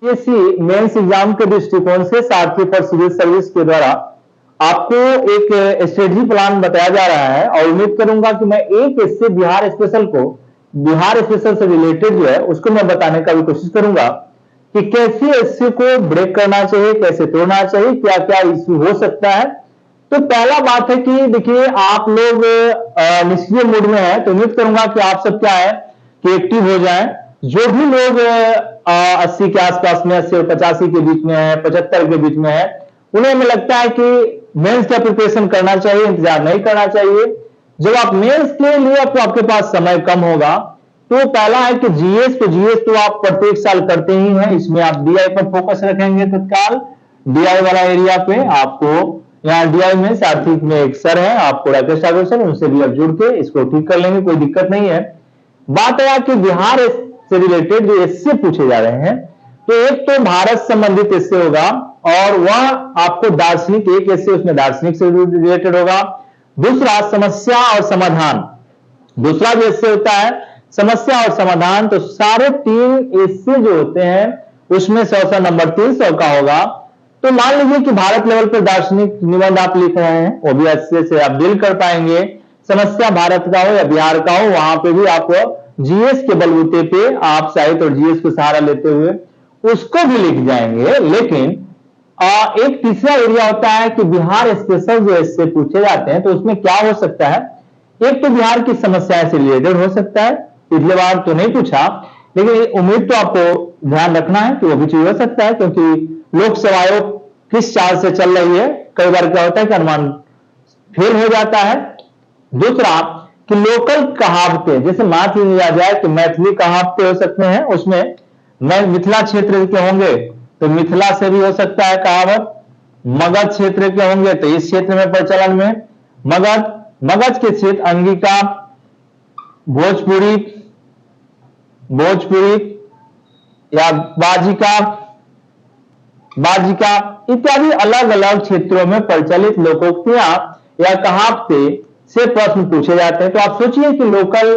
UPSC mains exam के दृष्टिकोण से सारथी फॉर सिविल सर्विस के द्वारा आपको एक स्ट्रेटजी प्लान बताया जा रहा है और उम्मीद करूंगा कि मैं एक इससे बिहार स्पेशल को बिहार स्पेशल से रिलेटेड जो है उसको मैं बताने का भी कोशिश करूंगा कि कैसे इससे को ब्रेक करना चाहिए, कैसे तोड़ना चाहिए, क्या क्या इश्यू हो सकता है। तो पहला बात है कि देखिए आप लोग निष्क्रिय मूड में है तो उम्मीद करूंगा कि आप सब क्या है कि एक्टिव हो जाएं। जो भी लोग 80 के आसपास में, 80 और 85 के बीच में है, 75 के बीच में है, उन्हें हमें लगता है कि मेंस का प्रिपरेशन करना चाहिए, इंतजार नहीं करना चाहिए। जब आप मेंस के लिए तो आपके पास समय कम होगा। तो पहला है कि जीएस तो आप प्रत्येक साल करते ही हैं, इसमें आप डीआई पर फोकस रखेंगे तत्काल। डीआई वाला एरिया पे आपको यहाँ डीआई में सारथी में एक सर है, आपको राकेश ठाकुर सर, उनसे भी आप जुड़ के इसको ठीक कर लेंगे, कोई दिक्कत नहीं है। बात है कि बिहार से रिलेटेड जो एस्से पूछे जा रहे हैं, तो एक तो भारत संबंधित एस्से होगा और वह आपको दार्शनिक, एक एस्से उसमें दार्शनिक से रिलेटेड होगा। दूसरा समस्या और समाधान, दूसरा जो एस्से होता है समस्या और समाधान। तो सारे तीन एस्से जो होते हैं उसमें 100 नंबर 300 का होगा। तो मान लीजिए कि भारत लेवल पर दार्शनिक निबंध आप लिख रहे हैं, वो भी एस्से से आप डील कर पाएंगे। समस्या भारत का हो या बिहार का हो, वहां पे भी आप जीएस के बलबूते पे आप साहित्य और जीएस को सहारा लेते हुए उसको भी लिख जाएंगे। लेकिन एक तीसरा एरिया होता है कि बिहार स्पेशल जो इससे पूछे जाते हैं, तो उसमें क्या हो सकता है। एक तो बिहार की समस्या से रिलेटेड हो सकता है, पिछले बार तो नहीं पूछा, लेकिन उम्मीद तो आपको ध्यान रखना है कि वो भी चीज हो सकता है, क्योंकि लोकसभा आयोग किस चाल से चल रही है, कई बार क्या होता है कि अनुमान फेल हो जाता है। दूसरा कि लोकल कहावतें, जैसे मान लिया जाए कि मैथिली कहावतें हो सकते हैं, उसमें मिथिला क्षेत्र के होंगे तो मिथिला से भी हो सकता है कहावत। मगध क्षेत्र के होंगे तो इस क्षेत्र में प्रचलन में मगध के क्षेत्र अंगिका, भोजपुरी या बाजिका इत्यादि अलग अलग क्षेत्रों में प्रचलित लोकोक्तियां या कहावतें से प्रश्न पूछे जाते हैं। तो आप सोचिए कि लोकल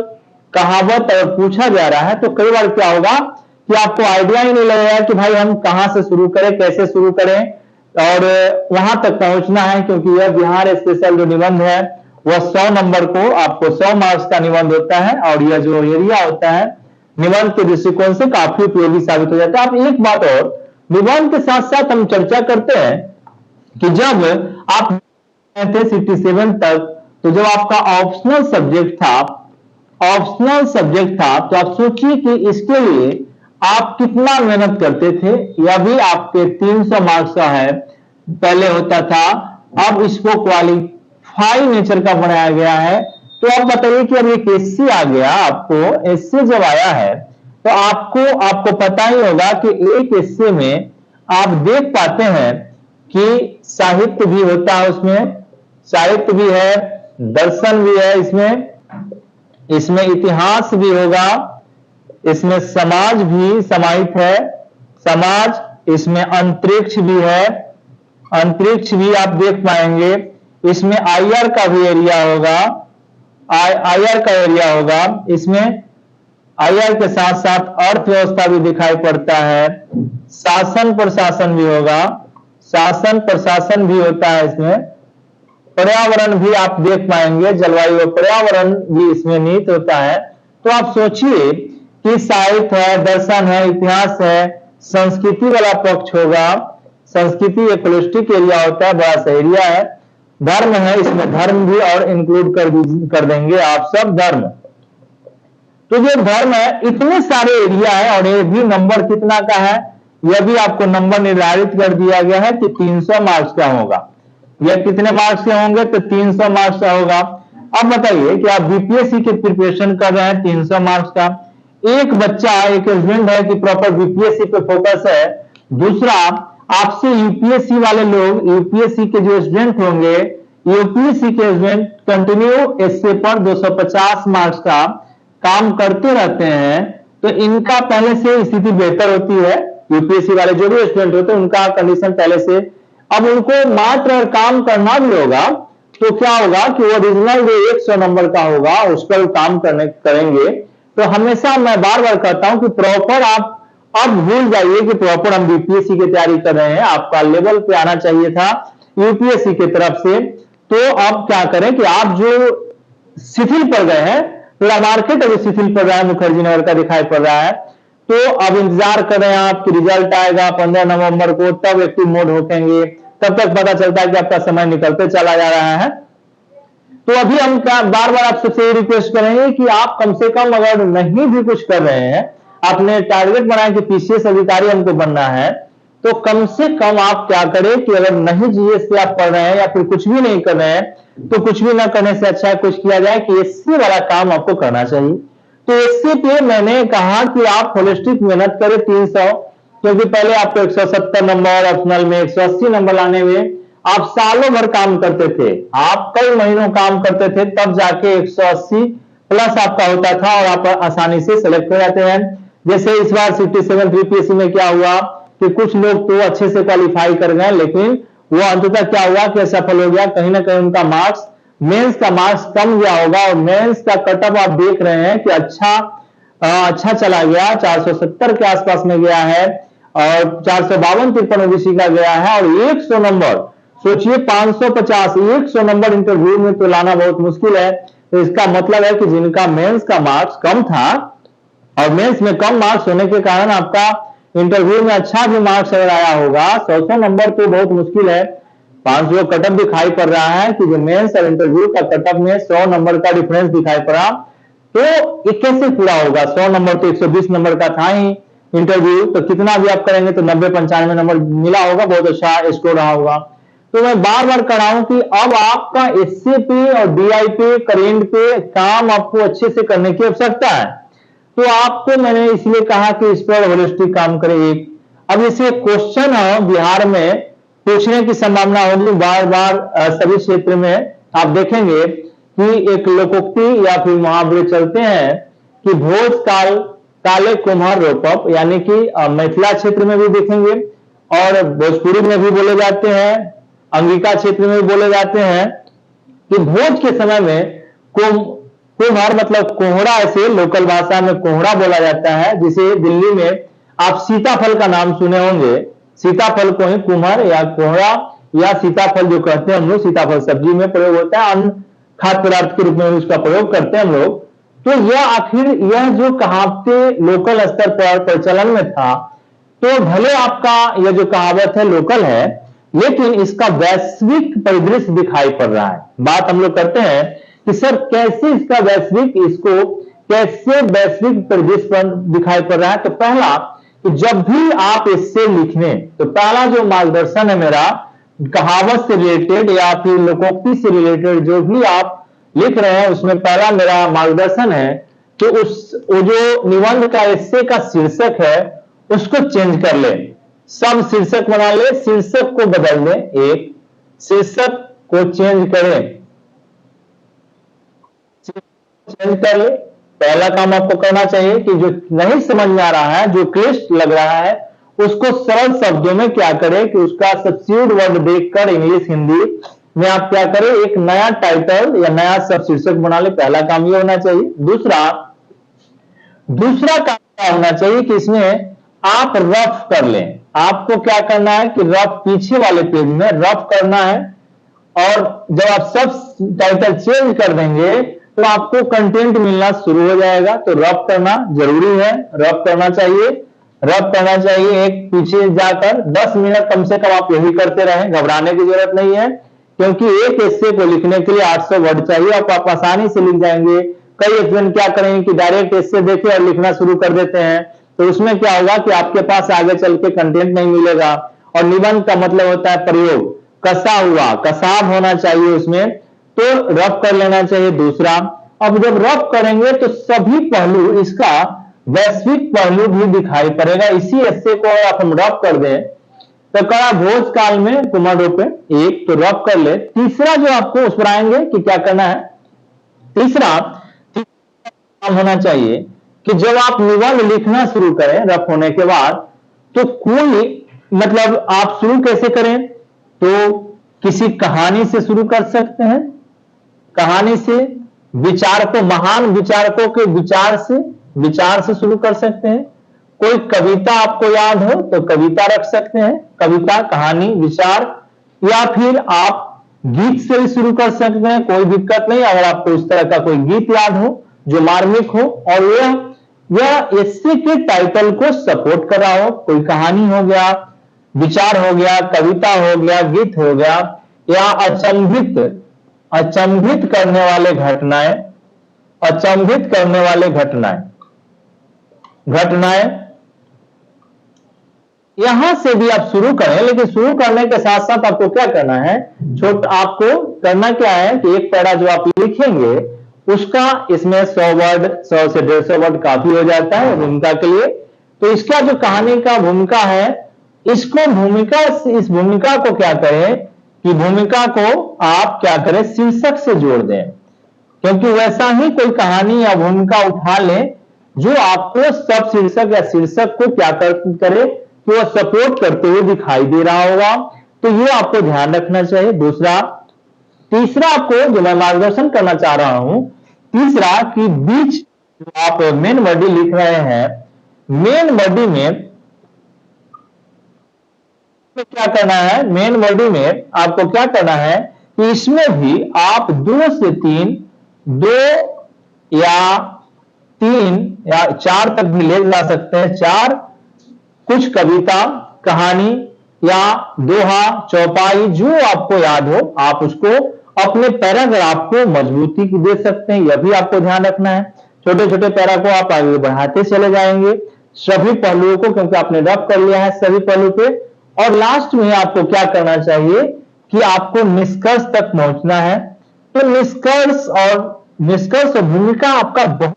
कहावत अगर पूछा जा रहा है तो कई बार क्या होगा कि आपको आइडिया ही नहीं लगेगा कि भाई हम कहां से शुरू करें, कैसे शुरू करें और वहां तक पहुंचना है, क्योंकि यह बिहार स्पेशल जो निबंध है वह 100 नंबर को आपको 100 मार्क्स का निबंध होता है और यह जो एरिया होता है निबंध के दृष्टिकोण से काफी उपयोगी साबित हो जाता है। आप एक बात और, निबंध के साथ साथ हम चर्चा करते हैं कि जब आप थे 67 तक, तो जब आपका ऑप्शनल सब्जेक्ट था तो आप सोचिए कि इसके लिए आप कितना मेहनत करते थे। यह भी आपके 300 मार्क्स का है, पहले होता था, अब इसको क्वालिफाई नेचर का बनाया गया है। तो आप बताइए कि अब एक एससी आ गया, आपको एससी जब आया है तो आपको पता ही होगा कि एक एससी में आप देख पाते हैं कि साहित्य भी होता है, उसमें साहित्य भी है, दर्शन भी है, इसमें इतिहास भी होगा, इसमें समाज भी समाहित है, इसमें अंतरिक्ष भी है, अंतरिक्ष भी आप देख पाएंगे। इसमें आईआर का भी एरिया होगा, इसमें आईआर के साथ साथ अर्थव्यवस्था भी दिखाई पड़ता है, शासन प्रशासन भी होगा, शासन प्रशासन भी होता है, इसमें पर्यावरण भी आप देख पाएंगे, जलवायु और पर्यावरण भी इसमें निहित होता है। तो आप सोचिए कि साहित्य है, दर्शन है, इतिहास है, संस्कृति वाला पक्ष होगा, संस्कृति एक होलिस्टिक एरिया होता है, बड़ा सा एरिया है। धर्म है, इसमें धर्म भी और इंक्लूड कर देंगे आप सब धर्म। तो जो धर्म है, इतने सारे एरिया है और ये भी नंबर कितना का है, यह भी आपको नंबर निर्धारित कर दिया गया है कि 300 मार्क्स का होगा। यह कितने मार्क्स के होंगे, तो 300 मार्क्स का होगा। अब बताइए कि आप बीपीएससी की प्रिपरेशन कर रहे हैं 300 मार्क्स का, एक बच्चा एक स्टूडेंट है कि प्रॉपर बीपीएससी पे फोकस है। दूसरा, आपसे यूपीएससी वाले लोग, यूपीएससी के जो स्टूडेंट होंगे, यूपीएससी के स्टूडेंट कंटिन्यू एसए पर 250 मार्क्स का काम करते रहते हैं, तो इनका पहले से स्थिति बेहतर होती है। यूपीएससी वाले जो भी स्टूडेंट होते हैं उनका कंडीशन पहले से, अब उनको मात्र काम करना भी होगा, तो क्या होगा कि वो ओरिजिनल जो 100 नंबर का होगा उस पर काम करेंगे। तो हमेशा मैं बार बार कहता हूं कि प्रॉपर आप अब भूल जाइए कि प्रॉपर हम बीपीएससी की तैयारी कर रहे हैं, आपका लेवल पे आना चाहिए था यूपीएससी की तरफ से। तो अब क्या करें कि आप जो शिथिल पड़ गए हैं, पूरा मार्केट अभी शिथिल पड़ रहा है, मुखर्जी नगर का दिखाई पड़ रहा है। तो अब इंतजार कर रहे हैं आप कि रिजल्ट आएगा 15 नवंबर को, तब एक्टिव मोड होंगे, तब तक पता चलता है कि आपका समय निकलते चला जा रहा है। तो अभी हम क्या बार बार आपसे रिक्वेस्ट करेंगे कि आप कम से कम अगर नहीं भी कुछ कर रहे हैं, आपने टारगेट बनाया कि पीसीएस अधिकारी हमको बनना है, तो कम से कम आप क्या करें कि अगर नहीं जीएस से आप पढ़ रहे हैं या फिर कुछ भी नहीं कर रहे हैं, तो कुछ भी ना करने से अच्छा है कुछ किया जाए कि एससी वाला काम आपको करना चाहिए। तो एससी पे मैंने कहा कि आप होलिस्टिक मेहनत करें 300, क्योंकि पहले आपको 170 नंबर, ऑप्शनल में 180 नंबर लाने में आप सालों भर काम करते थे, आप कई महीनों काम करते थे, तब जाके 180 प्लस आपका होता था और आप आसानी से सेलेक्ट हो जाते हैं। जैसे इस बार 67 बीपीएससी में क्या हुआ कि कुछ लोग तो अच्छे से क्वालिफाई कर गए, लेकिन वो अंततः क्या हुआ कि असफल हो गया, कहीं ना कहीं उनका मार्क्स, मेंस का मार्क्स कम गया होगा, और मेंस का कटअप आप देख रहे हैं कि अच्छा चला गया, 470 के आसपास में गया है, और 452-53 ओबीसी का गया है, और 100 नंबर, सोचिए 550 100 नंबर इंटरव्यू में तो लाना बहुत मुश्किल है। तो इसका मतलब है कि जिनका मेंस का मार्क्स कम था, और मेंस में कम मार्क्स होने के कारण आपका इंटरव्यू में अच्छा भी मार्क्स अगर आया होगा, 100 नंबर तो बहुत मुश्किल है। 500 कटअप दिखाई पड़ रहा है कि जो मेंस और इंटरव्यू का कटअप में 100 नंबर का डिफरेंस दिखाई पड़ा, तो ये कैसे पूरा होगा? 100 नंबर तो 120 नंबर का था ही इंटरव्यू, तो कितना भी आप करेंगे तो 90-95 नंबर मिला होगा, बहुत अच्छा स्कोर रहा होगा। तो मैं बार बार कर रहा हूं कि अब आपका एससी पे और डीआई पे, करेंट पे काम आपको अच्छे से करने की आवश्यकता है। तो आपको मैंने इसलिए कहा कि इस पर होलिस्टिक काम करें। एक अब इसे क्वेश्चन बिहार में पूछने की संभावना होगी बार बार, सभी क्षेत्र में आप देखेंगे कि एक लोकोक्ति या फिर मुहावरे चलते हैं कि भोज काल काले कुम्हार रोपप, यानी कि मिथिला क्षेत्र में भी देखेंगे और भोजपुरी में भी बोले जाते हैं, अंगिका क्षेत्र में भी बोले जाते हैं कि भोज के समय में कुम्हार मतलब कोहड़ा, ऐसे लोकल भाषा में कोहड़ा बोला जाता है, जिसे दिल्ली में आप सीताफल का नाम सुने होंगे। सीताफल को ही कुम्हार या कोहड़ा या सीताफल जो कहते हैं हम लोग, सीताफल सब्जी में प्रयोग होता है, अन्न खाद्य पदार्थ के रूप में उसका प्रयोग करते हैं हम लोग। तो यह आखिर यह जो कहावतें लोकल स्तर पर प्रचलन में था, तो भले आपका यह जो कहावत है लोकल है, लेकिन इसका वैश्विक परिदृश्य दिखाई पड़ रहा है। बात हम लोग करते हैं कि सर कैसे इसका कैसे वैश्विक परिदृश्य पर दिखाई पड़ रहा है। तो पहला कि जब भी आप इससे लिखने, तो पहला जो मार्गदर्शन है मेरा, कहावत से रिलेटेड या फिर लोकोक्ति से रिलेटेड जो भी आप लिख रहे हैं, उसमें पहला मेरा मार्गदर्शन है कि वो जो निबंध का एस्से का शीर्षक है उसको चेंज कर ले, सब शीर्षक बना ले, शीर्षक को बदल दे, एक शीर्षक को चेंज करें, चेंज कर ले। पहला काम आपको करना चाहिए कि जो नहीं समझ में आ रहा है, जो क्लिष्ट लग रहा है, उसको सरल शब्दों में क्या करें कि उसका सब्स्टिट्यूट वर्ड देखकर इंग्लिश हिंदी में आप क्या करें, एक नया टाइटल या नया सब शीर्षक बना ले। पहला काम ये होना चाहिए। दूसरा काम क्या होना चाहिए कि इसमें आप रफ कर लें। आपको क्या करना है कि रफ पीछे वाले पेज में रफ करना है, और जब आप सब टाइटल चेंज कर देंगे तो आपको कंटेंट मिलना शुरू हो जाएगा। तो रफ करना जरूरी है, रफ करना चाहिए, रफ करना चाहिए। एक पीछे जाकर 10 मिनट कम से कम आप यही करते रहें, घबराने की जरूरत नहीं है, क्योंकि एक एस्से को लिखने के लिए 800 वर्ड चाहिए, आप आसानी से लिख जाएंगे। कई स्टूडेंट क्या करेंगे कि डायरेक्ट एस्से देखे और लिखना शुरू कर देते हैं, तो उसमें क्या होगा कि आपके पास आगे चल के कंटेंट नहीं मिलेगा। और निबंध का मतलब होता है प्रयोग, कसा हुआ, कसाव होना चाहिए उसमें, तो रफ कर लेना चाहिए। दूसरा, अब जब रफ करेंगे तो सभी पहलू, इसका वैश्विक पहलू भी दिखाई पड़ेगा। इसी एस्से को आप हम रफ कर दें तो कड़ा भोज काल में कुमार रोपे, एक तो रफ कर ले। तीसरा जो आपको उस पर आएंगे कि क्या करना है, तीसरा काम होना चाहिए कि जब आप निबंध लिखना शुरू करें रफ होने के बाद, तो कोई मतलब आप शुरू कैसे करें, तो किसी कहानी से शुरू कर सकते हैं, कहानी से, विचारकों, महान विचारकों के विचार से शुरू कर सकते हैं, कोई कविता आपको याद हो तो कविता रख सकते हैं, कविता, कहानी, विचार, या फिर आप गीत से भी शुरू कर सकते हैं, कोई दिक्कत नहीं। अगर आपको इस तरह का कोई गीत याद हो जो मार्मिक हो और यह एस्से के टाइटल को सपोर्ट कर रहा हो, कोई कहानी हो गया, विचार हो गया, कविता हो गया, गीत हो गया, या अचंभित अचंभित करने वाले घटनाएं, अचंभित करने वाले घटनाएं घटनाएं यहां से भी आप शुरू करें। लेकिन शुरू करने के साथ साथ आपको क्या करना है, आपको करना क्या है कि एक पैरा जो आप लिखेंगे उसका इसमें 100 वर्ड, 100 से 150 वर्ड काफी हो जाता है भूमिका के लिए। तो इसका जो कहानी का भूमिका है, इस भूमिका को क्या करें कि भूमिका को आप क्या करें, शीर्षक से जोड़ दें। क्योंकि वैसा ही कोई कहानी या भूमिका उठा लें जो आपको सब शीर्षक या शीर्षक को क्या करे कि वह सपोर्ट करते हुए दिखाई दे रहा होगा। तो ये आपको ध्यान रखना चाहिए। तीसरा आपको जो मैं मार्गदर्शन करना चाह रहा हूं, तीसरा कि बीच जो आप मेन बॉडी लिख रहे हैं, मेन बॉडी में क्या करना है, मेन बॉडी में आपको क्या करना है कि इसमें भी आप 2 से 3, 2 या 3 या 4 तक भी ले जा सकते हैं। 4 कुछ कविता, कहानी या दोहा, चौपाई, जो आपको याद हो आप उसको अपने पैराग्राफ को मजबूती की दे सकते हैं। यह भी आपको ध्यान रखना है। छोटे छोटे पैरा को आप आगे बढ़ाते चले जाएंगे सभी पहलुओं को, क्योंकि आपने रब कर लिया है सभी पहलू पे। और लास्ट में आपको क्या करना चाहिए कि आपको निष्कर्ष तक पहुंचना है। तो निष्कर्ष और भूमिका आपका बहुत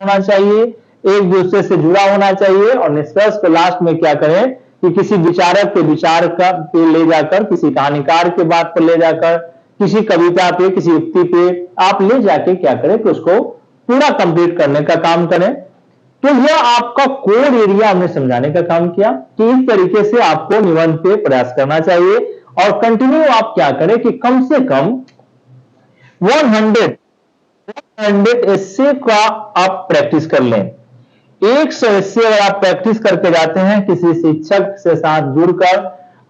होना चाहिए, एक दूसरे से जुड़ा होना चाहिए। और निष्कर्ष को लास्ट में क्या करें कि किसी विचारक के विचार का पे ले जाकर, किसी कहानीकार के बात पर ले जाकर, किसी कविता पे, किसी युक्ति पे आप ले जाके क्या करें कि उसको पूरा कंप्लीट करने का काम करें। तो यह आपका कोर एरिया हमने समझाने का काम किया कि इस तरीके से आपको निबंध पे प्रयास करना चाहिए। और कंटिन्यू आप क्या करें कि कम से कम 100 एस्से का आप प्रैक्टिस कर लें। 100 एस्से अगर आप प्रैक्टिस करके जाते हैं किसी शिक्षक से साथ जुड़कर,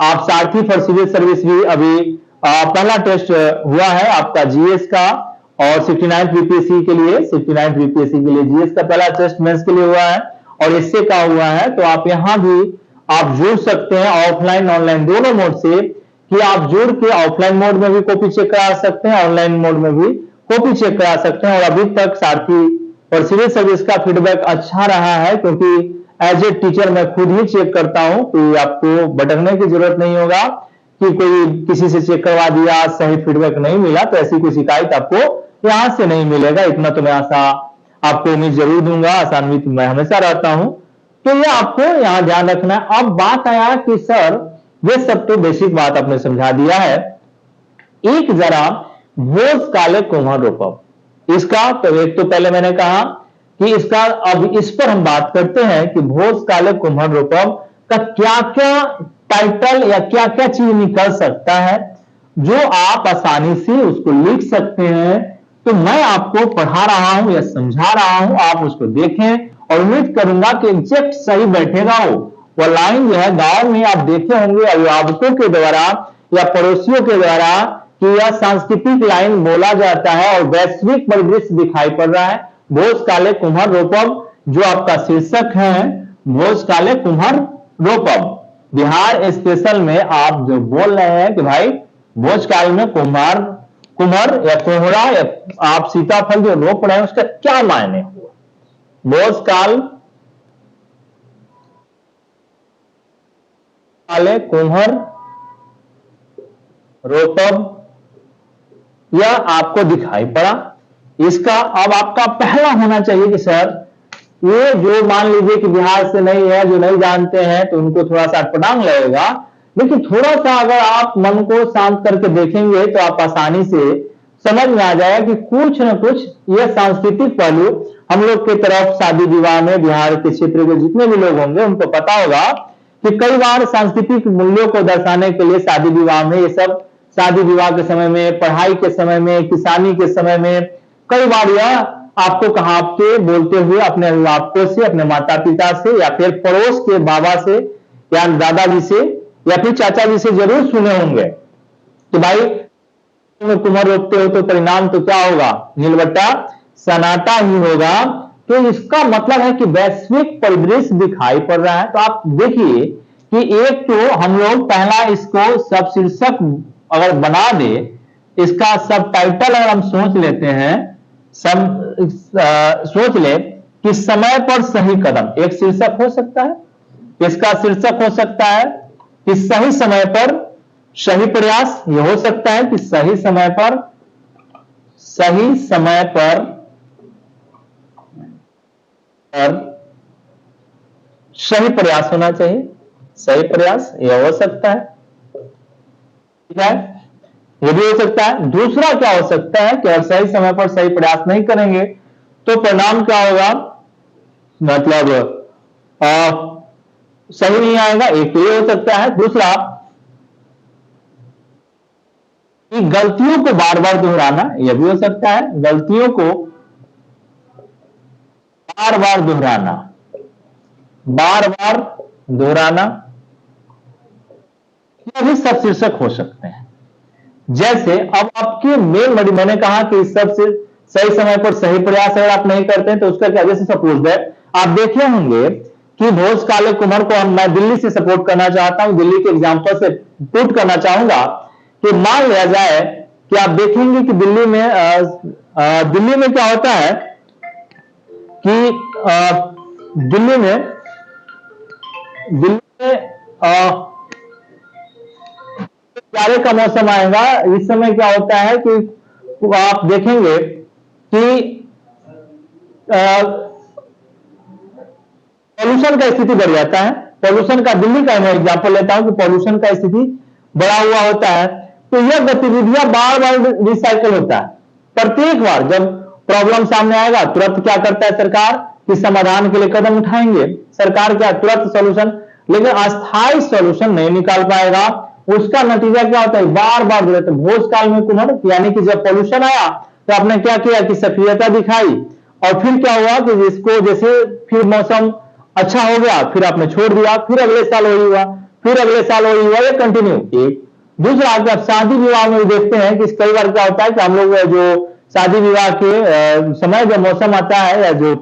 आप सारथी फॉर सिविल सर्विस भी अभी पहला टेस्ट हुआ है आपका जीएस का, और 69 बीपीएससी के लिए, 69 बीपीएससी के लिए जीएस का पहला टेस्ट मेंस के लिए हुआ है और एस्से का हुआ है। तो आप यहां भी आप जुड़ सकते हैं ऑफलाइन ऑनलाइन दोनों मोड से, कि आप जुड़ के ऑफलाइन मोड में भी कॉपी चेक करा सकते हैं, ऑनलाइन मोड में भी कॉपी चेक करा सकते हैं। और अभी तक सारथी और सिविल सर्विस का फीडबैक अच्छा रहा है, क्योंकि एज ए टीचर मैं खुद ही चेक करता हूं, तो आपको भटकने की जरूरत नहीं होगा कि कोई किसी से चेक करवा दिया, सही फीडबैक नहीं मिला, तो ऐसी कोई शिकायत आपको यहां से नहीं मिलेगा। इतना तो मैं आशा आपको उम्मीद जरूर दूंगा, आसान्वित मैं हमेशा रहता हूं। तो ये आपको यहां ध्यान रखना है। अब बात आया कि सर ये सब तो बेसिक बात आपने समझा दिया है, एक जरा भोज काले कुम्हार रूपम, इसका तो एक तो पहले मैंने कहा कि इसका, अब इस पर हम बात करते हैं कि भोज काले कुम्हार रूपम का क्या क्या टाइटल या क्या क्या चीज निकल सकता है जो आप आसानी से उसको लिख सकते हैं। तो मैं आपको पढ़ा रहा हूं या समझा रहा हूं, आप उसको देखें और उम्मीद करूंगा कि एग्जैक्ट सही बैठेगा। वो लाइन जो है गांव में आप देखे होंगे अभिभावकों के द्वारा या पड़ोसियों के द्वारा कि यह सांस्कृतिक लाइन बोला जाता है और वैश्विक परिदृश्य दिखाई पड़ रहा है। भोज काले कुम्हार रूपम जो आपका शीर्षक है, भोज काले कुम्हार रूपम। बिहार स्पेशल में आप जो बोल रहे हैं कि भाई भोज काल में कुम्हार या कोहरा या आप सीताफल जो रोप रहे हैं उसका क्या मायने हुआ। भोज काले कुम्हार रूपम यह आपको दिखाई पड़ा। इसका अब आपका पहला होना चाहिए कि सर ये जो मान लीजिए कि बिहार से नहीं है, जो नहीं जानते हैं तो उनको थोड़ा सा अटपटांग लगेगा, लेकिन थोड़ा सा अगर आप मन को शांत करके देखेंगे तो आप आसानी से समझ में आ जाएगा कि कुछ न कुछ यह सांस्कृतिक पहलू हम लोग की तरफ शादी विवाह में बिहार के क्षेत्र के जितने भी लोग होंगे उनको पता होगा कि कई बार सांस्कृतिक मूल्यों को दर्शाने के लिए शादी विवाह में ये सब, शादी विवाह के समय में, पढ़ाई के समय में, किसानी के समय में कई बार यह आपको कहां आपके बोलते हुए अपने अभिभावकों से, अपने माता पिता से, या फिर पड़ोस के बाबा से या दादाजी से या फिर चाचा जी से जरूर सुने होंगे कि भाई में कुम्हर रोपते हो तो परिणाम तो क्या होगा, नीलबट्टा सनाटा ही होगा। तो इसका मतलब है कि वैश्विक परिदृश्य दिखाई पड़ रहा है। तो आप देखिए कि एक तो हम लोग पहला इसको सब शीर्षक अगर बना दे, इसका सब टाइटल अगर हम सोच लेते हैं, सोच ले कि समय पर सही कदम, एक शीर्षक हो सकता है। इसका शीर्षक हो सकता है कि सही समय पर सही प्रयास। यह हो सकता है कि सही समय पर सही प्रयास होना चाहिए, सही प्रयास, यह हो सकता है। ठीक है, यह भी हो सकता है। दूसरा क्या हो सकता है कि अगर सही समय पर सही प्रयास नहीं करेंगे तो परिणाम क्या होगा, मतलब सही नहीं आएगा, एक तो ये हो सकता है। दूसरा कि गलतियों को बार बार दोहराना, यह भी हो सकता है, गलतियों को बार बार दोहराना, बार बार दोहराना, यह भी सब शीर्षक हो सकते हैं। जैसे अब आपके मेन बड़ी, मैंने कहा कि सबसे सही समय पर सही प्रयास अगर आप नहीं करते हैं तो उसका क्या, जैसे सपोज दैट आप देखे होंगे कि भोज काले कुमार को मैं दिल्ली से सपोर्ट करना चाहता हूं, दिल्ली के एग्जांपल से पुट करना चाहूंगा कि मान लिया जाए कि आप देखेंगे कि दिल्ली में क्या होता है कि दिल्ली में जाड़े का मौसम आएगा। इस समय क्या होता है कि आप देखेंगे कि पॉल्यूशन का स्थिति बढ़ जाता है। पॉल्यूशन का, दिल्ली का मैं एग्जांपल लेता हूं कि पॉल्यूशन का स्थिति बढ़ा हुआ होता है। तो यह गतिविधियां बार बार रिसाइकल होता है। प्रत्येक बार जब प्रॉब्लम सामने आएगा तुरंत क्या करता है सरकार कि समाधान के लिए कदम उठाएंगे। सरकार क्या, तुरंत सॉल्यूशन, लेकिन अस्थायी सॉल्यूशन नहीं निकाल पाएगा। उसका नतीजा क्या होता है, बार बार बोलते भोज काल में कुम्हर, यानी कि जब पॉल्यूशन आया तो आपने क्या किया कि सक्रियता दिखाई, और फिर क्या हुआ कि जिसको जैसे फिर मौसम अच्छा हो गया फिर आपने छोड़ दिया, फिर अगले साल वही हुआ, फिर अगले साल वही हुआ, ये कंटिन्यू। एक दूसरा आप शादी विवाह में देखते हैं कि कई बार क्या होता है कि हम लोग जो शादी विवाह के समय जब मौसम आता है, या जो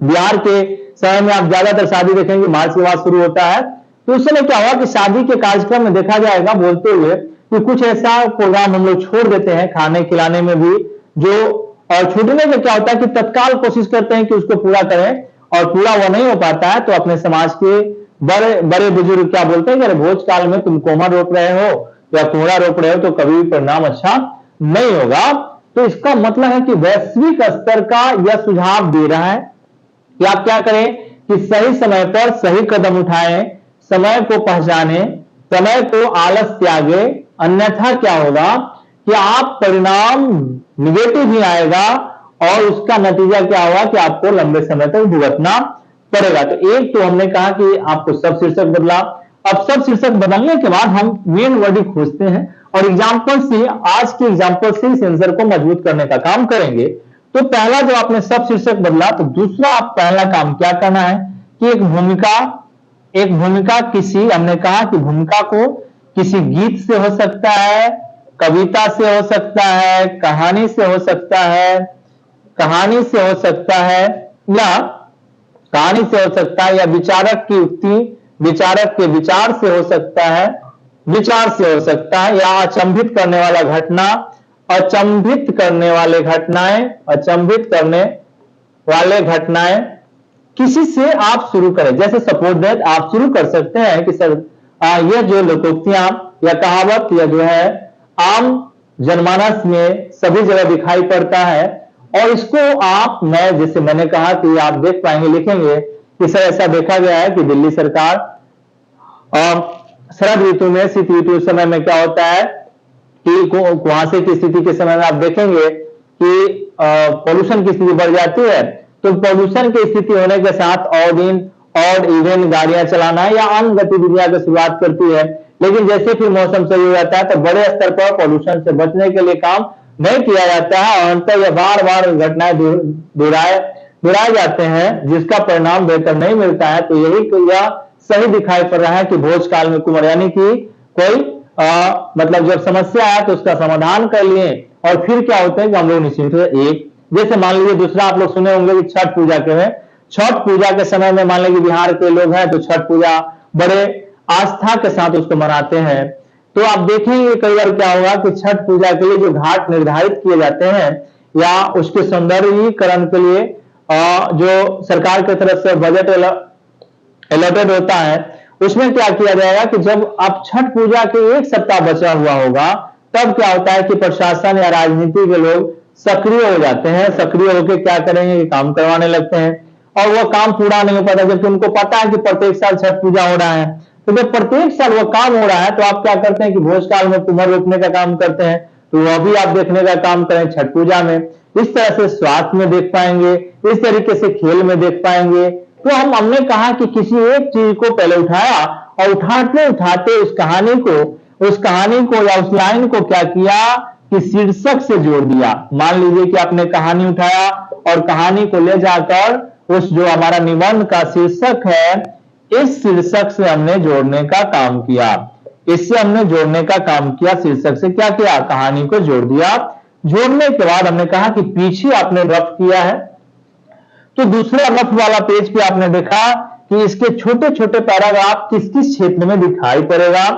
बिहार के समय में आप ज्यादातर शादी देखेंगे मार्च के बाद शुरू होता है, तो उस समय क्या हुआ कि शादी के कार्यक्रम में देखा जाएगा बोलते हुए कि कुछ ऐसा प्रोग्राम हम लोग छोड़ देते हैं खाने खिलाने में भी, जो और छूटने में क्या होता है कि तत्काल कोशिश करते हैं कि उसको पूरा करें, और पूरा वो नहीं हो पाता है तो अपने समाज के बड़े बड़े बुजुर्ग क्या बोलते हैं कि अरे भोज काल में तुम कोमर रोप रहे हो या कोहरा रोप रहे हो तो कभी भी परिणाम अच्छा नहीं होगा। तो इसका मतलब है कि वैश्विक स्तर का यह सुझाव दे रहा है कि आप क्या करें कि सही समय पर सही कदम उठाएं, समय को पहचाने, समय को आलस त्यागे, अन्यथा क्या होगा कि आप परिणाम निगेटिव ही आएगा और उसका नतीजा क्या होगा कि आपको लंबे समय तक भुगतना पड़ेगा। तो एक तो हमने कहा कि आपको सब शीर्षक बदला। अब सब शीर्षक बदलने के बाद हम मेन वर्डिंग खोजते हैं और एग्जाम्पल से, आज के एग्जाम्पल से इस आंसर को मजबूत करने का काम करेंगे। तो पहला जब आपने सब शीर्षक बदला तो दूसरा आप पहला काम क्या करना है कि एक भूमिका किसी, हमने कहा कि भूमिका को किसी गीत से हो सकता है, कविता से हो सकता है, कहानी से हो सकता है, या विचारक की उक्ति, विचारक के विचार से हो सकता है, या अचंभित करने वाला घटना, अचंभित करने वाले घटनाएं किसी से आप शुरू करें। जैसे सपोज दैट आप शुरू कर सकते हैं कि सर ये जो लोकोक्तियां या कहावत या जो है आम जनमानस में सभी जगह दिखाई पड़ता है, और इसको आप, मैं जैसे मैंने कहा कि आप देख पाएंगे, लिखेंगे कि सर ऐसा देखा गया है कि दिल्ली सरकार शरद ऋतु में, शीत ऋतु समय में क्या होता है कि कुहासे की स्थिति के समय में आप देखेंगे कि पॉल्यूशन की स्थिति बढ़ जाती है। तो पॉल्यूशन की स्थिति होने के साथ ऑड इवन गाड़ियां चलाना या अन्य गतिविधियां की शुरुआत करती है, लेकिन जैसे फिर मौसम सही हो जाता है तो बड़े स्तर पर पॉल्यूशन से बचने के लिए काम नहीं किया जाता है और अंततः यह बार बार घटनाएं दोहराए जाते हैं, जिसका परिणाम बेहतर नहीं मिलता है। तो यह सही दिखाई पड़ रहा है कि भोजकाल में कुमार, यानी कि कोई मतलब जब समस्या आया तो उसका समाधान कर लिए और फिर क्या होता है कि हम लोग निश्चिंत हुए। एक जैसे मान लीजिए, दूसरा आप लोग सुने होंगे कि छठ पूजा के में, छठ पूजा के समय में मान लीजिए बिहार के लोग हैं तो छठ पूजा बड़े आस्था के साथ उसको मनाते हैं। तो आप देखेंगे कई बार क्या होगा कि छठ पूजा के लिए जो घाट निर्धारित किए जाते हैं या उसके सौंदर्यीकरण के लिए जो सरकार की तरफ से बजट अलॉटेड होता है, उसमें क्या किया जाएगा कि जब आप छठ पूजा के एक सप्ताह बचा हुआ होगा, तब क्या होता है कि प्रशासन या राजनीति के लोग सक्रिय हो जाते हैं। सक्रिय होकर क्या करेंगे, काम करवाने लगते हैं और वो काम पूरा नहीं हो पाता, जबकि उनको पता है कि प्रत्येक साल छठ पूजा हो रहा है। तो जब प्रत्येक साल वो काम हो रहा है तो आप क्या करते हैं कि भोजकाल में कुम्हार रोकने का काम करते हैं, तो वह भी आप देखने का काम करें छठ पूजा में। इस तरह से स्वास्थ्य में देख पाएंगे, इस तरीके से खेल में देख पाएंगे। तो हमने कहा कि किसी एक चीज को पहले उठाया और उठाते उठाते उस कहानी को या उस लाइन को क्या किया कि शीर्षक से जोड़ दिया। मान लीजिए कि आपने कहानी उठाया और कहानी को ले जाकर उस जो हमारा निबंध का शीर्षक है, इस शीर्षक से हमने जोड़ने का काम किया। इससे हमने जोड़ने का काम किया, शीर्षक से क्या किया, कहानी को जोड़ दिया। जोड़ने के बाद हमने कहा कि पीछे आपने रफ किया है, तो दूसरा रफ वाला पेज पे आपने देखा कि इसके छोटे छोटे पैराग्राफ किस किस क्षेत्र में दिखाई पड़ेगा।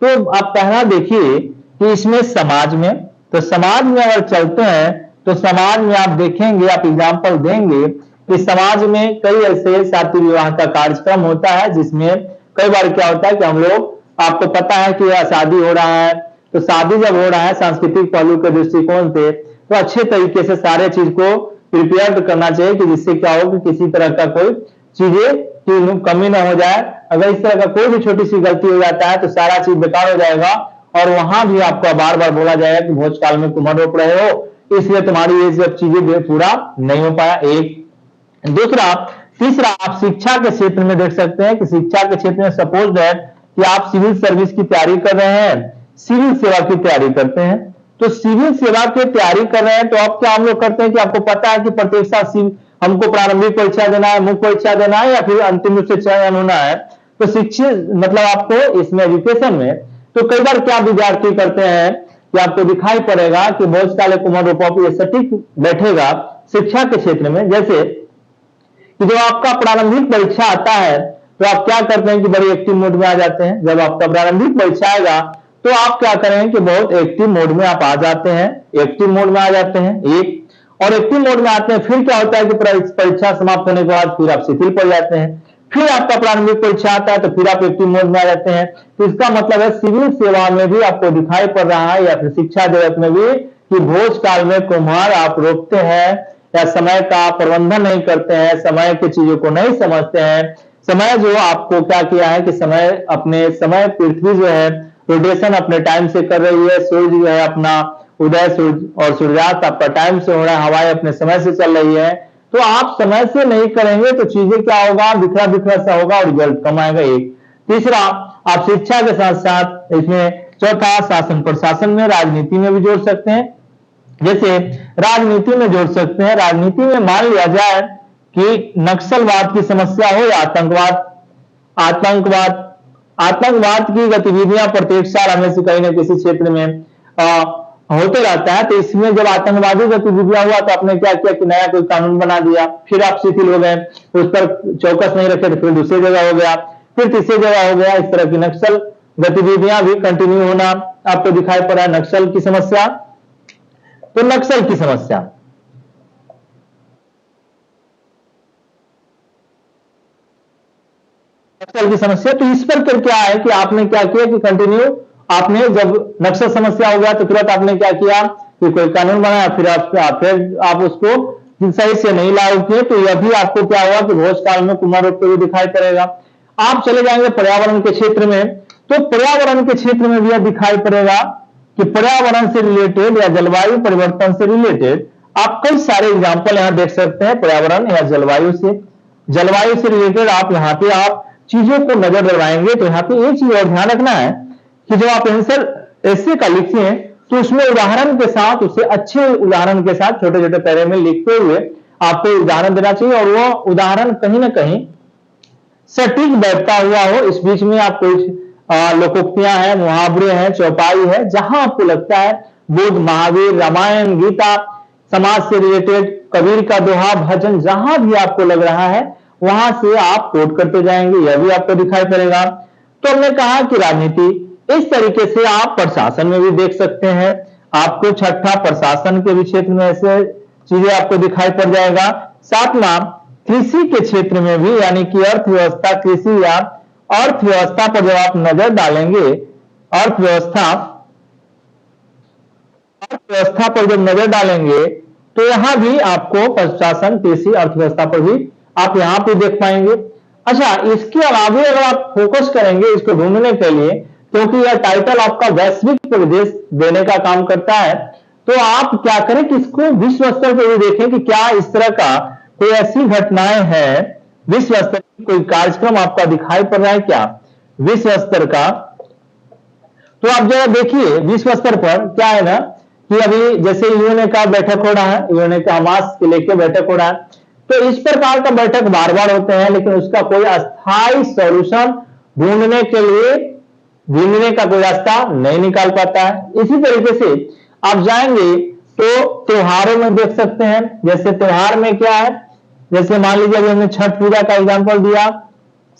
तो आप पहला देखिए कि इसमें समाज में, तो समाज में अगर चलते हैं तो समाज में आप देखेंगे, आप एग्जाम्पल देंगे कि समाज में कई ऐसे शादी विवाह का कार्यक्रम होता है, जिसमें कई बार क्या होता है कि हम लोग, आपको पता है कि शादी हो रहा है, तो शादी जब हो रहा है सांस्कृतिक पहलू के दृष्टिकोण से, तो अच्छे तरीके से सारे चीज को प्रिपेयर करना चाहिए कि जिससे क्या हो कि किसी तरह का कोई चीजें की कमी ना हो जाए। अगर इस तरह का कोई भी छोटी सी गलती हो जाता है तो सारा चीज बेकार हो जाएगा और वहां भी आपको बार बार बोला जाएगा कि भोजकाल में कुम्हार रोप रहे हो, इसलिए तुम्हारी ये सब चीजें पूरा नहीं हो पाया। एक दूसरा, तीसरा, आप शिक्षा के क्षेत्र में देख सकते हैं कि शिक्षा के क्षेत्र में सपोज दैट कि आप सिविल सर्विस की तैयारी कर रहे हैं, सिविल सेवा की तैयारी करते हैं, तो सिविल सेवा की तैयारी कर रहे हैं तो अब क्या हम लोग करते हैं कि आपको पता है कि प्रत्येक साल हमको प्रारंभिक परीक्षा देना है, मुख्य परीक्षा देना है या फिर अंतिम रूप से चयन होना है। तो शिक्षित मतलब आपको इसमें एजुकेशन में तो कई बार क्या विद्यार्थी करते हैं कि आपको दिखाई पड़ेगा कि भोजकाल कुम्हार रोप ये सटीक बैठेगा शिक्षा के क्षेत्र में। जैसे कि जब आपका प्रारंभिक परीक्षा आता है तो आप क्या करते हैं कि बड़ी एक्टिव मोड में आ जाते हैं। जब आपका प्रारंभिक परीक्षा आएगा तो आप क्या करें कि बहुत एक्टिव मोड में आप आ जाते हैं, एक्टिव मोड में आ जाते हैं। एक और एक्टिव मोड में आते हैं, फिर क्या होता है कि परीक्षा समाप्त होने के बाद फिर आप शिथिल पड़ जाते हैं, फिर आपका प्रारंभिक परीक्षा आता है तो फिर आप एक्टिव मोड में आ जाते हैं। तो इसका मतलब है सिविल सेवा में भी आपको दिखाई पड़ रहा है या फिर शिक्षा जगत में भी कि भोजकाल में कुम्हार आप रोकते हैं या समय का प्रबंधन नहीं करते हैं, समय की चीजों को नहीं समझते हैं। समय जो आपको क्या किया है कि अपने समय पृथ्वी जो है रोटेशन अपने टाइम से कर रही है, सूर्य जो है अपना उदय सूर्य और सूर्यास्त आपका टाइम से हो रहा है, हवाएं अपने समय से चल रही है। तो आप समय से नहीं करेंगे तो चीजें क्या होगा, बिखरा बिखरा सा होगा और रिजल्ट कम आएगा। एक तीसरा, आप शिक्षा के साथ साथ इसमें चौथा, शासन प्रशासन में, राजनीति में भी जोड़ सकते हैं। जैसे राजनीति में जोड़ सकते हैं, राजनीति में मान लिया जाए कि नक्सलवाद की समस्या हो या आतंकवाद की गतिविधियां प्रत्येक साल हमें से कहीं ना किसी क्षेत्र में होते रहता है। तो इसमें जब आतंकवादी गतिविधियां हुआ तो आपने क्या किया कि नया कोई कानून बना दिया, फिर आप शिथिल हो गए, उस पर चौकस नहीं रखे तो फिर दूसरी जगह हो गया, फिर तीसरी जगह हो गया। इस तरह की नक्सल गतिविधियां भी कंटिन्यू होना आपको दिखाई पड़ा है। नक्सल की समस्या, तो नक्सल की समस्या तो इस पर क्या है कि आपने क्या किया कि कंटिन्यू आपने जब नक्सल समस्या हो गया तो तुरंत आपने क्या किया कि कोई कानून बनाया, फिर आप उसको सही से नहीं लागू किए, तो यह भी आपको क्या हुआ कि भोजकाल में कुम्हार रोप भी दिखाई पड़ेगा। आप चले जाएंगे पर्यावरण के क्षेत्र में, तो पर्यावरण के क्षेत्र में भी यह दिखाई पड़ेगा कि पर्यावरण से रिलेटेड या जलवायु परिवर्तन से रिलेटेड आप कई सारे एग्जाम्पल यहां देख सकते हैं। पर्यावरण या जलवायु से रिलेटेड आप यहां पे आप चीजों को नजर डलवाएंगे। तो यहां पे एक चीज और ध्यान रखना है कि जब आप आंसर ऐसे का लिखिए तो उसमें उदाहरण के साथ, उससे अच्छे उदाहरण के साथ छोटे छोटे पैरे में लिखते हुए आपको उदाहरण देना चाहिए, और वो उदाहरण कहीं ना कहीं सटीक बैठता हुआ हो। इस बीच में आप कुछ लोकोक्तियां हैं, मुहावरे हैं, चौपाई है, जहां आपको लगता है बुद्ध, महावीर, रामायण, गीता, समाज से रिलेटेड, कबीर का दोहा, भजन, जहां भी आपको लग रहा है वहां से आप कोट करते जाएंगे, यह भी आपको दिखाई पड़ेगा। तो हमने कहा कि राजनीति इस तरीके से आप प्रशासन में भी देख सकते हैं। आपको छठा प्रशासन के भी क्षेत्र में ऐसे चीजें आपको दिखाई पड़ जाएगा। सातवां कृषि के क्षेत्र में भी, यानी कि अर्थव्यवस्था, कृषि या अर्थव्यवस्था पर जब आप नजर डालेंगे, अर्थव्यवस्था अर्थव्यवस्था पर जब नजर डालेंगे तो यहां भी आपको प्रशासन, कृषि, अर्थव्यवस्था पर भी आप यहां पे देख पाएंगे। अच्छा, इसके अलावा अगर आप फोकस करेंगे इसको ढूंढने के लिए, क्योंकि यह टाइटल आपका वैश्विक परिदृश्य देने का काम करता है, तो आप क्या करें कि इसको विश्व स्तर पर भी देखें कि क्या इस तरह का कोई ऐसी घटनाएं हैं, विश्व स्तर की कोई कार्यक्रम आपका दिखाई पड़ रहा है क्या विश्व स्तर का। तो आप जरा देखिए विश्व स्तर पर क्या है ना, कि अभी जैसे यूएनए का बैठक हो रहा है, यूएनए का हमास के लेके बैठक हो रहा है, तो इस प्रकार का बैठक बार बार होते हैं, लेकिन उसका कोई अस्थायी सॉल्यूशन ढूंढने के लिए, ढूंढने का कोई रास्ता नहीं निकाल पाता है। इसी तरीके से आप जाएंगे तो त्योहारों में देख सकते हैं, जैसे त्योहार में क्या है, जैसे मान लीजिए अभी हमने छठ पूजा का एग्जाम्पल दिया,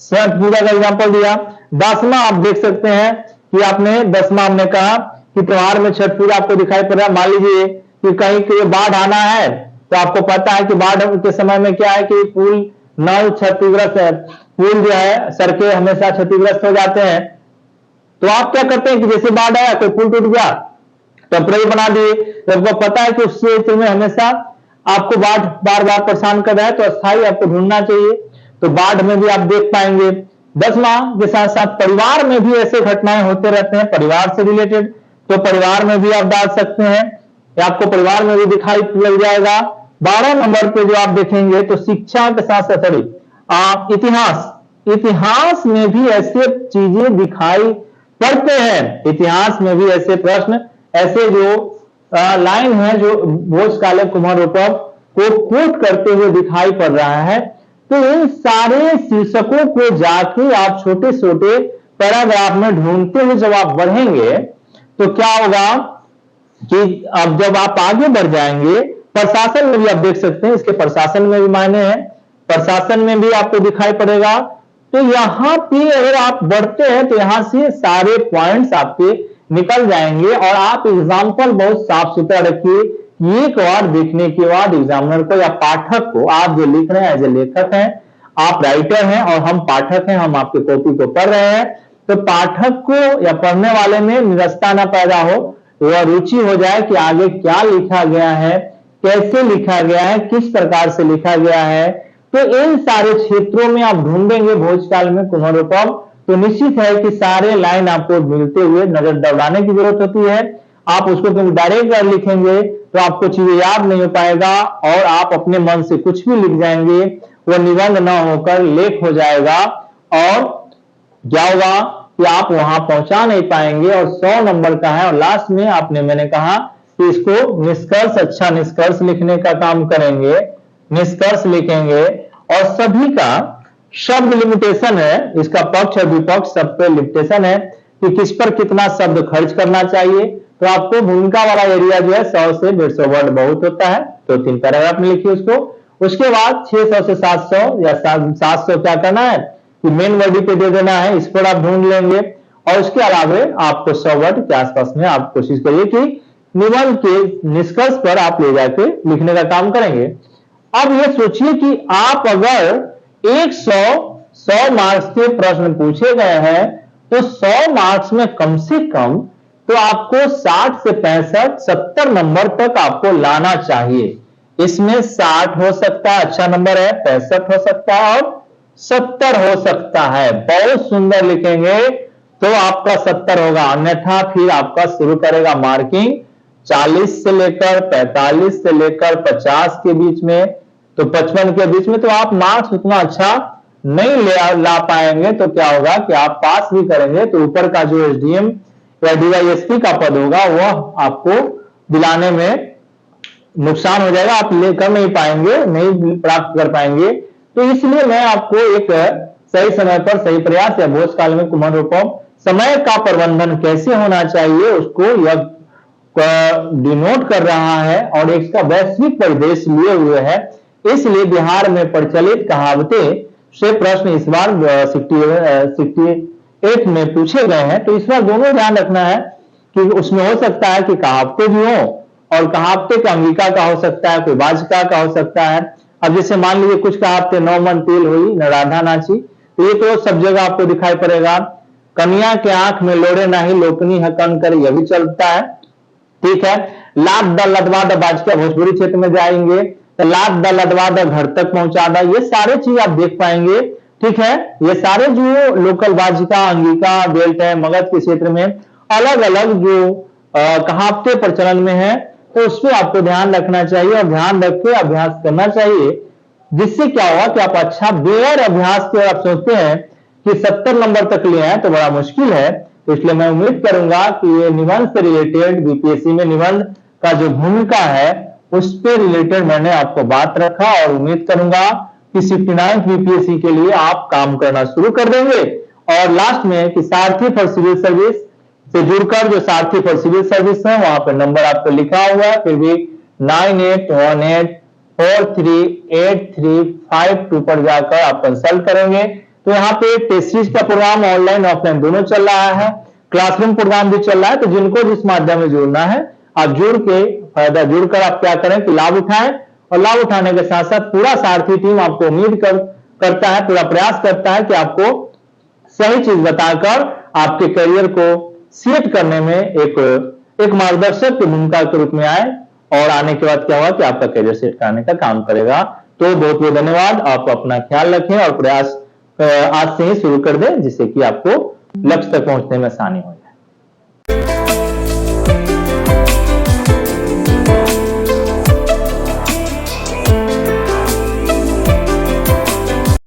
छठ पूजा का एग्जाम्पल दिया। 10वां आप देख सकते हैं कि आपने 10वां हमने कहा कि त्योहार में छठ पूजा आपको दिखाई पड़ रहा है। मान लीजिए कि कहीं कोई बाढ़ आना है, तो आपको पता है कि बाढ़ के समय में क्या है कि पुल नल क्षतिग्रस्त है, पुल जो है, सड़कें हमेशा क्षतिग्रस्त हो जाते हैं। तो आप क्या करते हैं कि जैसे बाढ़ आया, कोई पुल टूट गया, टेम्परेरी बना दिए। तो आपको पता है कि उस क्षेत्र में हमेशा आपको बाढ़ बार बार परेशान कर रहा है, तो अस्थायी आपको ढूंढना चाहिए। तो बाढ़ में भी आप देख पाएंगे। 10वां के साथ साथ परिवार में भी ऐसे घटनाएं होते रहते हैं, परिवार से रिलेटेड, तो परिवार में भी आप डाल सकते हैं, या आपको परिवार में भी दिखाई लग जाएगा। 12 नंबर पे जो आप देखेंगे तो शिक्षा के साथ साथ इतिहास, इतिहास में भी ऐसे चीजें दिखाई पढ़ते हैं। इतिहास में भी ऐसे प्रश्न, ऐसे जो लाइन है जो भोज काले कुमार रूपक को कोट करते हुए दिखाई पड़ रहा है। तो इन सारे शीर्षकों को जाके आप छोटे छोटे पैराग्राफ में ढूंढते हुए जब आप बढ़ेंगे तो क्या होगा कि अब जब आप आगे बढ़ जाएंगे, प्रशासन में भी आप देख सकते हैं, इसके प्रशासन में भी मायने हैं, प्रशासन में भी आपको दिखाई पड़ेगा। तो यहां पे अगर आप बढ़ते हैं तो यहां से सारे पॉइंट्स आपके निकल जाएंगे, और आप एग्जाम्पल बहुत साफ सुथरा रखिए। एक बार देखने के बाद एग्जामिनर को या पाठक को, आप जो लिख रहे हैं एज ए लेखक हैं, आप राइटर हैं और हम पाठक हैं, हम आपके कॉपी को पढ़ रहे हैं, तो पाठक को या पढ़ने वाले में निरस्ता ना पैदा हो, वह रुचि हो जाए कि आगे क्या लिखा गया है, कैसे लिखा गया है, किस प्रकार से लिखा गया है। तो इन सारे क्षेत्रों में आप ढूंढेंगे भोजकाल में कुमार रूपम, तो निश्चित है कि सारे लाइन आपको मिलते हुए नजर दौड़ाने की जरूरत होती है। आप उसको क्योंकि डायरेक्ट लिखेंगे तो आपको चीजें याद नहीं हो पाएगा, और आप अपने मन से कुछ भी लिख जाएंगे, वो निबंध न होकर लेख हो जाएगा, और क्या होगा कि आप वहां पहुंचा नहीं पाएंगे, और 100 नंबर का है। और लास्ट में आपने, मैंने कहा कि इसको निष्कर्ष, अच्छा निष्कर्ष लिखने का काम करेंगे, निष्कर्ष लिखेंगे, और सभी का शब्द लिमिटेशन है, इसका पक्ष और विपक्ष सब पे लिमिटेशन है कि किस पर कितना शब्द खर्च करना चाहिए। तो आपको भूमिका वाला एरिया जो है 100 से 150 वर्ड बहुत होता है, तो 3 पैराग्राफ में लिखिए उसको। उसके बाद 600 से 700 या 700 क्या करना है कि मेन वर्ड पे दे देना है, इस पर आप ढूंढ लेंगे। और उसके अलावा आपको 100 वर्ड के आसपास में आप कोशिश करिए कि निबंध के निष्कर्ष पर आप ले जाके लिखने का काम करेंगे। अब ये सोचिए कि आप अगर 100 मार्क्स के प्रश्न पूछे गए हैं, तो 100 मार्क्स में कम से कम तो आपको 60 से 65, 70 नंबर तक आपको लाना चाहिए। इसमें 60 हो सकता है, अच्छा नंबर है, 65 हो सकता है, और 70 हो सकता है। बहुत सुंदर लिखेंगे तो आपका 70 होगा, अन्यथा फिर आपका शुरू करेगा मार्किंग 40 से लेकर 45 से लेकर 50 के बीच में, तो 55 के बीच में, तो आप मार्क्स उतना अच्छा नहीं ला पाएंगे। तो क्या होगा कि आप पास भी करेंगे तो ऊपर का जो एसडीएम या डीवाईएसपी का पद होगा वह आपको दिलाने में नुकसान हो जाएगा, आप लेकर नहीं पाएंगे, नहीं प्राप्त कर पाएंगे। तो इसलिए मैं आपको एक सही समय पर सही प्रयास या भोजकाल में कुमार रूपम समय का प्रबंधन कैसे होना चाहिए उसको यह डिनोट कर रहा है और इसका वैश्विक परिदृश्य लिए हुए है। इसलिए बिहार में प्रचलित कहावतें से प्रश्न इस बार 68 में पूछे गए हैं। तो इस बार दोनों ध्यान रखना है कि उसमें हो सकता है कि कहावतें भी हो और कहावतें का अंगिका का हो सकता है, कोई वाचिका का हो सकता है। अब जैसे मान लीजिए कुछ कहावतें नौ मन तेल हुई न राधा नाची, तो ये तो सब जगह आपको दिखाई पड़ेगा। कन्या के आंख में लोड़े नहीं लोकनी है कन कर, यह भी चलता है। ठीक है, लाद द लदवा द वाचिका भोजपुरी क्षेत्र में जाएंगे तो लाद द लदवा द घर तक पहुंचा द, ये सारे चीज आप देख पाएंगे। ठीक है, ये सारे जो लोकल वाचिका अंगिका बेल्ट है मगध के क्षेत्र में अलग अलग जो कहावतें प्रचलन में है, तो उस पर आपको ध्यान रखना चाहिए और ध्यान रख के अभ्यास करना चाहिए, जिससे क्या होगा कि आप अच्छा बेयर अभ्यास के आप सोचते हैं कि 70 नंबर तक ले आए तो बड़ा मुश्किल है। तो इसलिए मैं उम्मीद करूंगा कि ये निबंध से रिलेटेड बीपीएससी में निबंध का जो भूमिका है उस पर रिलेटेड मैंने आपको बात रखा और उम्मीद करूंगा कि 69 बीपीएससी के लिए आप काम करना शुरू कर देंगे। और लास्ट में कि सारथी फॉर सिविल सर्विस से जुड़कर जो सारथी फॉर सिविल सर्विस है वहां पर नंबर आपको लिखा हुआ है, फिर भी 9818438352 पर जाकर आप कंसल्ट करेंगे। तो यहाँ पे टेस्ट सीरीज का प्रोग्राम ऑनलाइन ऑफलाइन दोनों चल रहा है, क्लासरूम प्रोग्राम भी चल रहा है। तो जिनको जिस माध्यम में जुड़ना है आप जुड़ के फायदा जुड़कर आप क्या करें कि लाभ उठाएं, और लाभ उठाने के साथ साथ पूरा सारथी टीम आपको उम्मीद करता है, पूरा प्रयास करता है कि आपको सही चीज बताकर आपके करियर को सेट करने में एक मार्गदर्शक की भूमिका के रूप में आए और आने के बाद क्या हुआ कि आपका करियर सेट करने का काम करेगा। तो बहुत बहुत धन्यवाद, आप अपना ख्याल रखें और प्रयास आज से ही शुरू कर दें जिससे कि आपको लक्ष्य तक पहुंचने में आसानी हो।